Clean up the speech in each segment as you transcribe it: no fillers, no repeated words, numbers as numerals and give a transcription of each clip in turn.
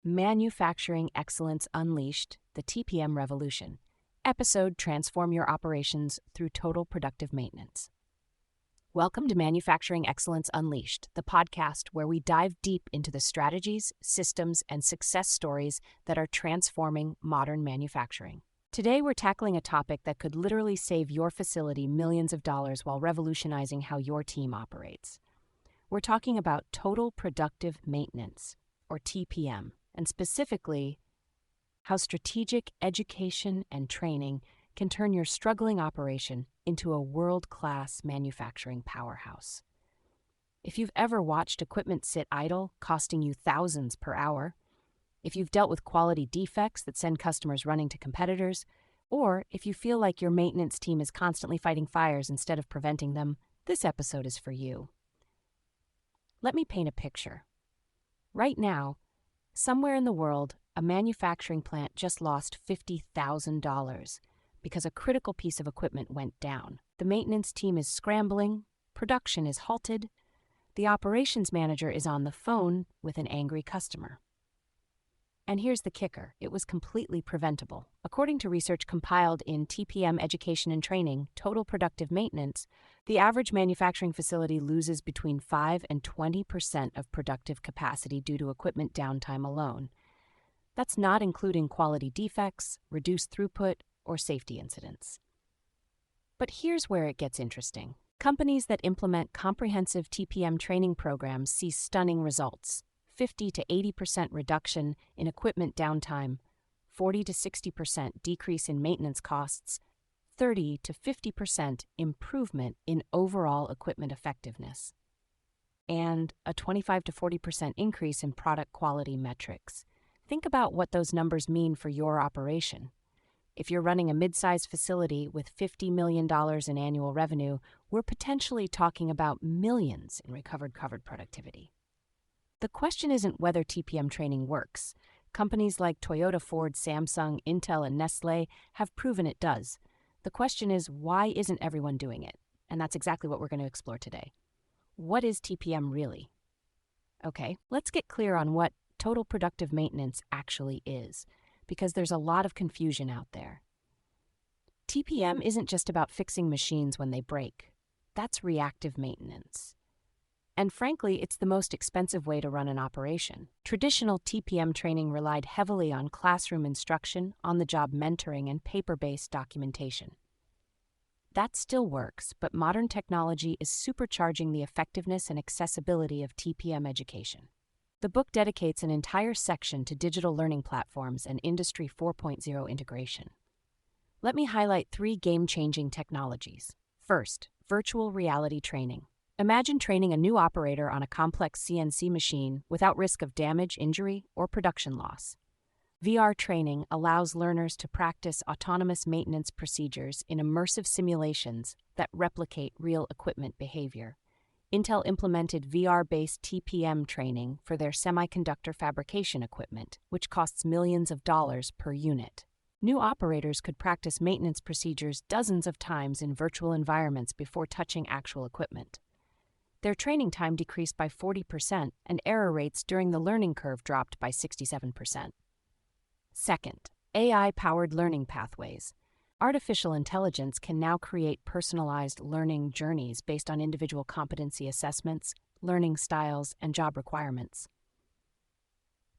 Manufacturing Excellence Unleashed, the TPM Revolution. Episode Transform Your Operations Through Total Productive Maintenance. Welcome to Manufacturing Excellence Unleashed, the podcast where we dive deep into the strategies, systems, and success stories that are transforming modern manufacturing. Today, we're tackling a topic that could literally save your facility millions of dollars while revolutionizing how your team operates. We're talking about total productive maintenance, or TPM, and specifically how strategic education and training can turn your struggling operation into a world-class manufacturing powerhouse. If you've ever watched equipment sit idle, costing you thousands per hour, if you've dealt with quality defects that send customers running to competitors, or if you feel like your maintenance team is constantly fighting fires instead of preventing them, this episode is for you. Let me paint a picture. Right now, somewhere in the world, a manufacturing plant just lost $50,000 because a critical piece of equipment went down. The maintenance team is scrambling, production is halted, the operations manager is on the phone with an angry customer. And here's the kicker, it was completely preventable. According to research compiled in TPM Education and Training, Total Productive Maintenance, the average manufacturing facility loses between 5 and 20% of productive capacity due to equipment downtime alone. That's not including quality defects, reduced throughput, or safety incidents. But here's where it gets interesting. Companies that implement comprehensive TPM training programs see stunning results. 50 to 80% reduction in equipment downtime, 40 to 60% decrease in maintenance costs, 30 to 50% improvement in overall equipment effectiveness, and a 25 to 40% increase in product quality metrics. Think about what those numbers mean for your operation. If you're running a mid-sized facility with $50 million in annual revenue, we're potentially talking about millions in recovered productivity. The question isn't whether TPM training works. Companies like Toyota, Ford, Samsung, Intel, and Nestlé have proven it does. The question is, why isn't everyone doing it? And that's exactly what we're going to explore today. What is TPM really? Okay, let's get clear on what total productive maintenance actually is, because there's a lot of confusion out there. TPM isn't just about fixing machines when they break. That's reactive maintenance. And frankly, it's the most expensive way to run an operation. Traditional TPM training relied heavily on classroom instruction, on-the-job mentoring, and paper-based documentation. That still works, but modern technology is supercharging the effectiveness and accessibility of TPM education. The book dedicates an entire section to digital learning platforms and Industry 4.0 integration. Let me highlight 3 game-changing technologies. First, virtual reality training. Imagine training a new operator on a complex CNC machine without risk of damage, injury, or production loss. VR training allows learners to practice autonomous maintenance procedures in immersive simulations that replicate real equipment behavior. Intel implemented VR-based TPM training for their semiconductor fabrication equipment, which costs millions of dollars per unit. New operators could practice maintenance procedures dozens of times in virtual environments before touching actual equipment. Their training time decreased by 40%, and error rates during the learning curve dropped by 67%. Second, AI-powered learning pathways. Artificial intelligence can now create personalized learning journeys based on individual competency assessments, learning styles, and job requirements.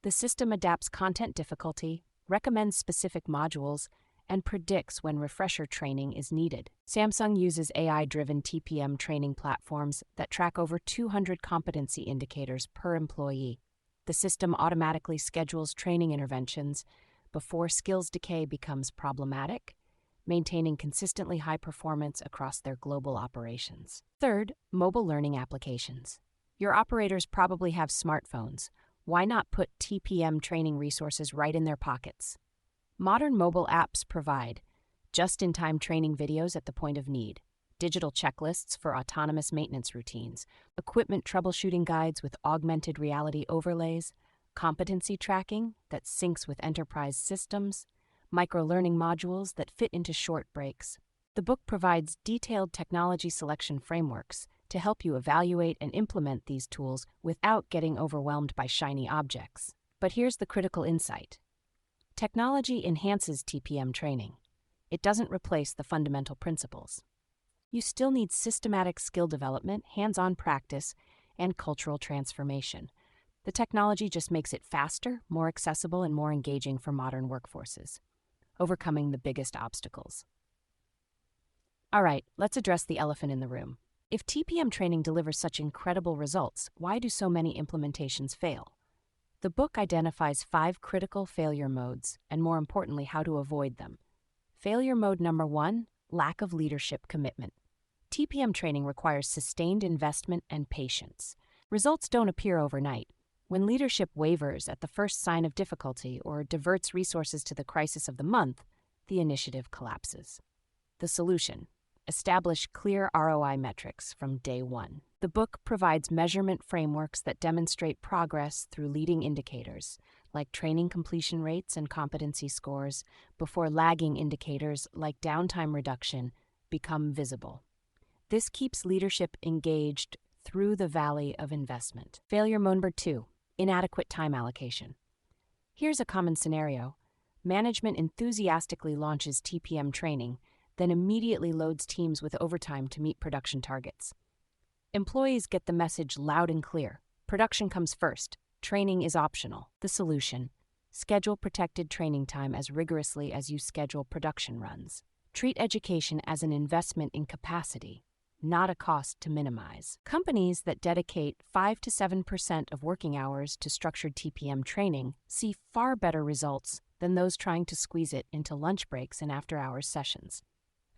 The system adapts content difficulty, recommends specific modules, and predicts when refresher training is needed. Samsung uses AI-driven TPM training platforms that track over 200 competency indicators per employee. The system automatically schedules training interventions before skills decay becomes problematic, maintaining consistently high performance across their global operations. Third, mobile learning applications. Your operators probably have smartphones. Why not put TPM training resources right in their pockets? Modern mobile apps provide just-in-time training videos at the point of need, digital checklists for autonomous maintenance routines, equipment troubleshooting guides with augmented reality overlays, competency tracking that syncs with enterprise systems, micro-learning modules that fit into short breaks. The book provides detailed technology selection frameworks to help you evaluate and implement these tools without getting overwhelmed by shiny objects. But here's the critical insight. Technology enhances TPM training. It doesn't replace the fundamental principles. You still need systematic skill development, hands-on practice, and cultural transformation. The technology just makes it faster, more accessible, and more engaging for modern workforces, overcoming the biggest obstacles. All right, let's address the elephant in the room. If TPM training delivers such incredible results, why do so many implementations fail? The book identifies 5 critical failure modes, and more importantly, how to avoid them. Failure mode number 1, lack of leadership commitment. TPM training requires sustained investment and patience. Results don't appear overnight. When leadership wavers at the first sign of difficulty or diverts resources to the crisis of the month, the initiative collapses. The solution: establish clear ROI metrics from day one. The book provides measurement frameworks that demonstrate progress through leading indicators, like training completion rates and competency scores, before lagging indicators like downtime reduction become visible. This keeps leadership engaged through the valley of investment. Failure mode number 2, inadequate time allocation. Here's a common scenario. Management enthusiastically launches TPM training, then immediately loads teams with overtime to meet production targets. Employees get the message loud and clear. Production comes first. Training is optional. The solution: schedule protected training time as rigorously as you schedule production runs. Treat education as an investment in capacity, not a cost to minimize. Companies that dedicate 5 to 7% of working hours to structured TPM training see far better results than those trying to squeeze it into lunch breaks and after-hours sessions.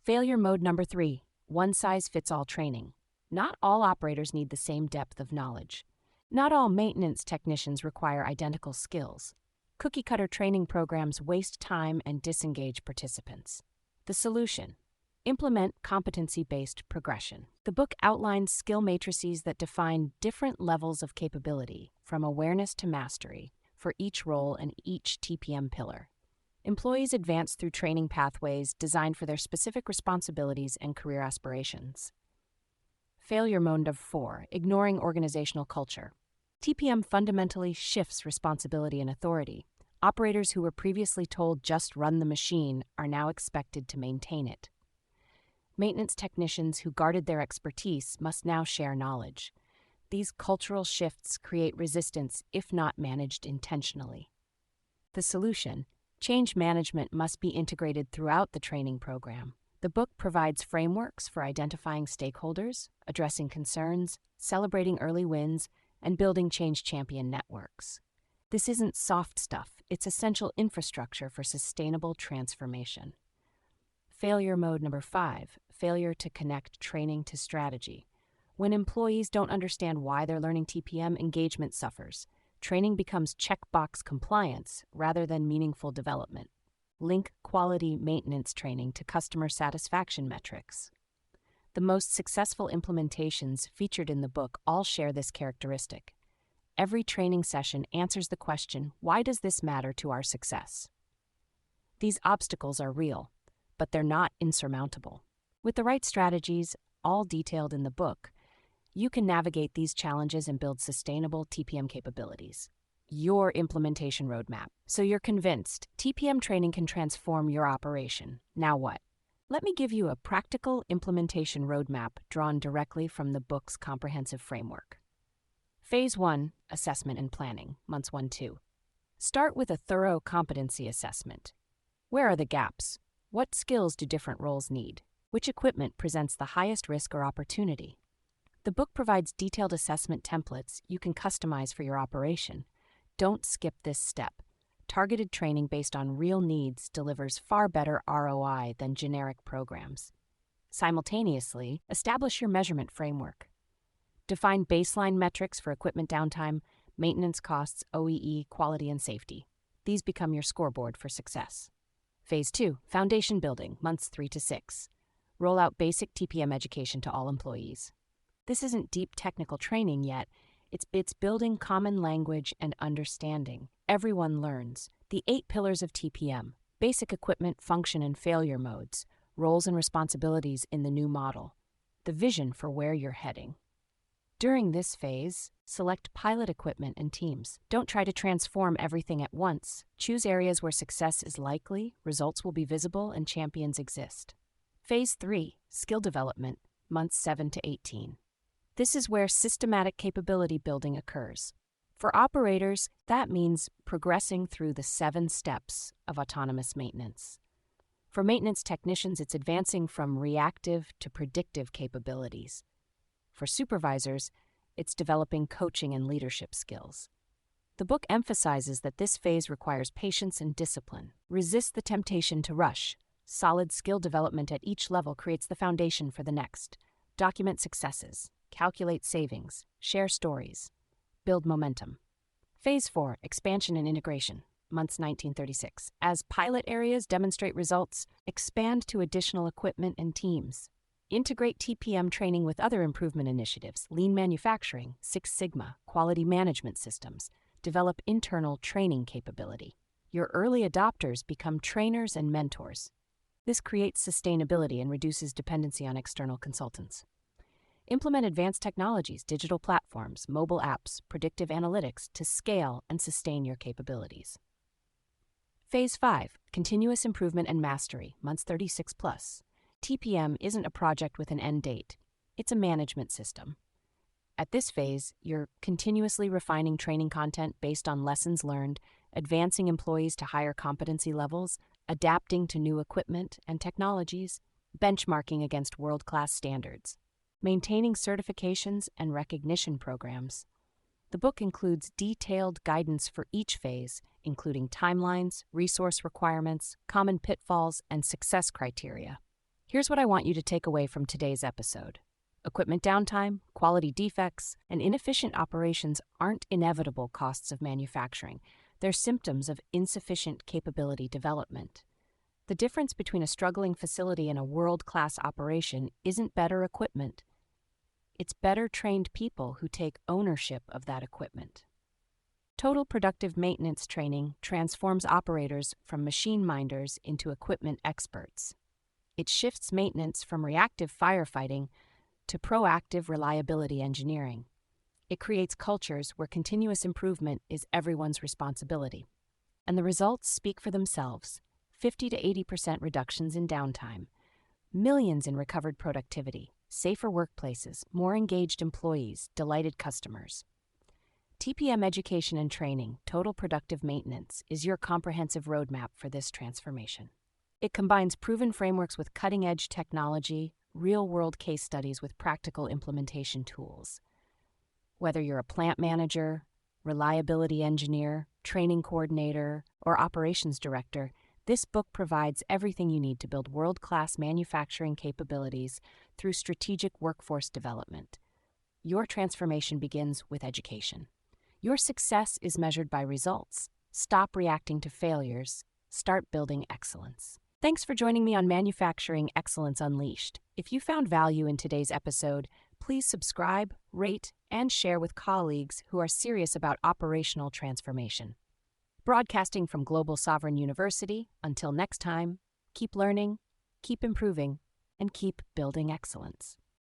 Failure mode number 3, one-size-fits-all training. Not all operators need the same depth of knowledge. Not all maintenance technicians require identical skills. Cookie-cutter training programs waste time and disengage participants. The solution: implement competency-based progression. The book outlines skill matrices that define different levels of capability, from awareness to mastery, for each role and each TPM pillar. Employees advance through training pathways designed for their specific responsibilities and career aspirations. Failure mode of 4, ignoring organizational culture. TPM fundamentally shifts responsibility and authority. Operators who were previously told just run the machine are now expected to maintain it. Maintenance technicians who guarded their expertise must now share knowledge. These cultural shifts create resistance if not managed intentionally. The solution: change management must be integrated throughout the training program. The book provides frameworks for identifying stakeholders, addressing concerns, celebrating early wins, and building change champion networks. This isn't soft stuff, it's essential infrastructure for sustainable transformation. Failure mode number 5, failure to connect training to strategy. When employees don't understand why they're learning TPM, engagement suffers. Training becomes checkbox compliance rather than meaningful development. Link quality maintenance training to customer satisfaction metrics. The most successful implementations featured in the book all share this characteristic. Every training session answers the question, why does this matter to our success? These obstacles are real, but they're not insurmountable. With the right strategies, all detailed in the book, you can navigate these challenges and build sustainable TPM capabilities. Your implementation roadmap. So you're convinced TPM training can transform your operation. Now what? Let me give you a practical implementation roadmap drawn directly from the book's comprehensive framework. Phase 1, assessment and planning, months 1-2. Start with a thorough competency assessment. Where are the gaps? What skills do different roles need? Which equipment presents the highest risk or opportunity? The book provides detailed assessment templates you can customize for your operation. Don't skip this step. Targeted training based on real needs delivers far better ROI than generic programs. Simultaneously, establish your measurement framework. Define baseline metrics for equipment downtime, maintenance costs, OEE, quality, and safety. These become your scoreboard for success. Phase 2, foundation building, months 3-6. Roll out basic TPM education to all employees. This isn't deep technical training yet. It's building common language and understanding. Everyone learns. The 8 pillars of TPM: basic equipment, function, and failure modes, roles and responsibilities in the new model, the vision for where you're heading. During this phase, select pilot equipment and teams. Don't try to transform everything at once. Choose areas where success is likely, results will be visible, and champions exist. Phase 3, skill development, months 7 to 18. This is where systematic capability building occurs. For operators, that means progressing through the 7 steps of autonomous maintenance. For maintenance technicians, it's advancing from reactive to predictive capabilities. For supervisors, it's developing coaching and leadership skills. The book emphasizes that this phase requires patience and discipline. Resist the temptation to rush. Solid skill development at each level creates the foundation for the next. Document successes, calculate savings, share stories, build momentum. Phase 4, expansion and integration, months 1936. As pilot areas demonstrate results, expand to additional equipment and teams. Integrate TPM training with other improvement initiatives, lean manufacturing, Six Sigma, quality management systems. Develop internal training capability. Your early adopters become trainers and mentors. This creates sustainability and reduces dependency on external consultants. Implement advanced technologies, digital platforms, mobile apps, predictive analytics to scale and sustain your capabilities. Phase 5, continuous improvement and mastery, months 36 plus. TPM isn't a project with an end date. It's a management system. At this phase, you're continuously refining training content based on lessons learned, advancing employees to higher competency levels, adapting to new equipment and technologies, benchmarking against world-class standards, maintaining certifications and recognition programs. The book includes detailed guidance for each phase, including timelines, resource requirements, common pitfalls, and success criteria. Here's what I want you to take away from today's episode. Equipment downtime, quality defects, and inefficient operations aren't inevitable costs of manufacturing. They're symptoms of insufficient capability development. The difference between a struggling facility and a world-class operation isn't better equipment. It's better trained people who take ownership of that equipment. Total productive maintenance training transforms operators from machine minders into equipment experts. It shifts maintenance from reactive firefighting to proactive reliability engineering. It creates cultures where continuous improvement is everyone's responsibility. And the results speak for themselves. 50 to 80% reductions in downtime, millions in recovered productivity, safer workplaces, more engaged employees, delighted customers. TPM Education and Training, Total Productive Maintenance, is your comprehensive roadmap for this transformation. It combines proven frameworks with cutting-edge technology, real-world case studies with practical implementation tools. Whether you're a plant manager, reliability engineer, training coordinator, or operations director, this book provides everything you need to build world-class manufacturing capabilities through strategic workforce development. Your transformation begins with education. Your success is measured by results. Stop reacting to failures. Start building excellence. Thanks for joining me on Manufacturing Excellence Unleashed. If you found value in today's episode, please subscribe, rate, and share with colleagues who are serious about operational transformation. Broadcasting from Global Sovereign University, until next time, keep learning, keep improving, and keep building excellence.